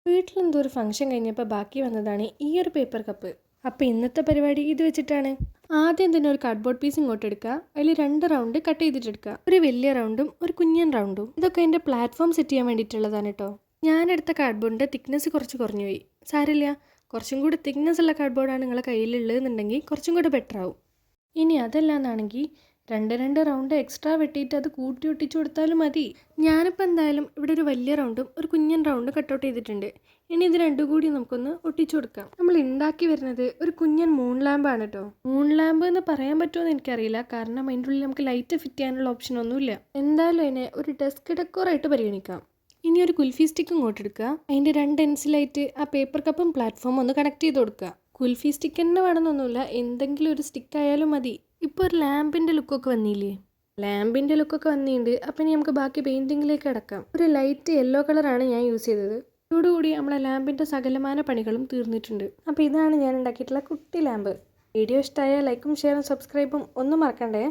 വീട്ടിലെന്തോ ഒരു ഫംഗ്ഷൻ കഴിഞ്ഞപ്പോൾ ബാക്കി വന്നതാണ് ഈ ഒരു പേപ്പർ കപ്പ്. അപ്പോൾ ഇന്നത്തെ പരിപാടി ഇത് വെച്ചിട്ടാണ്. ആദ്യം തന്നെ ഒരു കാർഡ്ബോർഡ് പീസ് ഇങ്ങോട്ട് എടുക്കുക. അതിൽ 2 റൗണ്ട് കട്ട് ചെയ്തിട്ടെടുക്കുക. ഒരു വലിയ റൗണ്ടും ഒരു കുഞ്ഞൻ റൗണ്ടും. ഇതൊക്കെ എൻ്റെ പ്ലാറ്റ്ഫോം സെറ്റ് ചെയ്യാൻ വേണ്ടിയിട്ടുള്ളതാണ് കേട്ടോ. ഞാനെടുത്ത കാർഡ്ബോർഡിൻ്റെ തിക്നെസ് കുറച്ച് കുറഞ്ഞു പോയി. സാരമില്ല, കുറച്ചും കൂടി തിക്നെസ് ഉള്ള കാർഡ്ബോർഡാണ് നിങ്ങളെ കയ്യിലുള്ളതെന്നുണ്ടെങ്കിൽ കുറച്ചും കൂടെ ബെറ്റർ ആവും. ഇനി അതല്ലാന്നാണെങ്കിൽ 2 റൗണ്ട് എക്സ്ട്രാ വെട്ടിയിട്ട് അത് കൂട്ടി ഒട്ടിച്ചു കൊടുത്താലും മതി. ഞാനിപ്പോൾ എന്തായാലും ഇവിടെ ഒരു വലിയ റൗണ്ടും ഒരു കുഞ്ഞൻ റൗണ്ടും കട്ടൗട്ട് ചെയ്തിട്ടുണ്ട്. ഇനി ഇത് രണ്ടും കൂടി നമുക്കൊന്ന് ഒട്ടിച്ചു കൊടുക്കാം. നമ്മൾ ഉണ്ടാക്കി വരുന്നത് ഒരു കുഞ്ഞൻ മൂൺ ലാമ്പാണ് കേട്ടോ. മൂൺ ലാമ്പ് എന്ന് പറയാൻ പറ്റുമോ എന്ന് എനിക്കറിയില്ല, കാരണം അതിൻ്റെ ഉള്ളിൽ നമുക്ക് ലൈറ്റ് ഫിറ്റ് ചെയ്യാനുള്ള ഓപ്ഷൻ ഒന്നുമില്ല. എന്തായാലും അതിനെ ഒരു ഡെസ്ക് ഡെക്കോറായിട്ട് പരിഗണിക്കാം. ഇനി ഒരു കുൽഫി സ്റ്റിക്ക് ഇങ്ങോട്ട് എടുക്കുക. അതിൻ്റെ 2 എൻസിലായിട്ട് ആ പേപ്പർ കപ്പും പ്ലാറ്റ്ഫോമും ഒന്ന് കണക്ട് ചെയ്ത് കൊടുക്കുക. കുൽഫി സ്റ്റിക്ക് തന്നെ വേണമെന്നൊന്നുമില്ല, എന്തെങ്കിലും ഒരു സ്റ്റിക്ക് ആയാലും മതി. ഇപ്പോൾ ഒരു ലാമ്പിൻ്റെ ലുക്കൊക്കെ വന്നില്ലേ? ലാമ്പിൻ്റെ ലുക്കൊക്കെ വന്നിട്ടുണ്ട്. അപ്പം ഇനി നമുക്ക് ബാക്കി പെയിൻറ്റിങ്ങിലേക്ക് കിടക്കാം. ഒരു ലൈറ്റ് യെല്ലോ കളറാണ് ഞാൻ യൂസ് ചെയ്തത്. ഇതോടുകൂടി നമ്മളെ ലാമ്പിൻ്റെ സകലമാന പണികളും തീർന്നിട്ടുണ്ട്. അപ്പോൾ ഇതാണ് ഞാൻ ഉണ്ടാക്കിയിട്ടുള്ള കുട്ടി ലാമ്പ്. വീഡിയോ ഇഷ്ടമായ ലൈക്കും ഷെയറും സബ്സ്ക്രൈബും ഒന്നും മറക്കണ്ടേ.